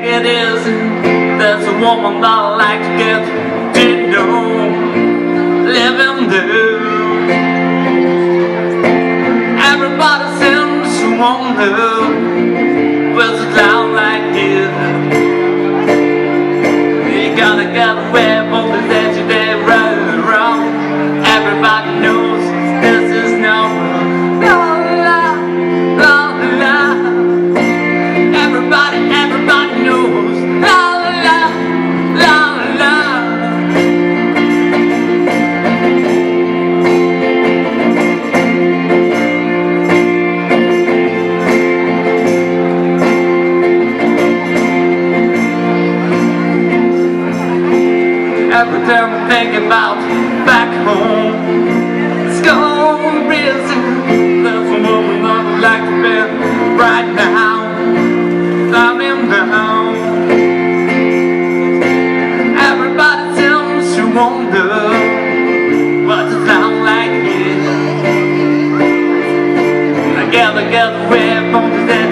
It is, there's a woman that I like to get to know, living there. Everybody seems to wonder, where's a clown like this? You gotta get away from the edge they run around. Everybody knows this is no la la la la. Everybody knows la la la la. Every time I think about back home, it's gone busy. There's a woman I'd like to be right now. Coming down. Everybody seems to wonder what it sound like here. I gotta get away from the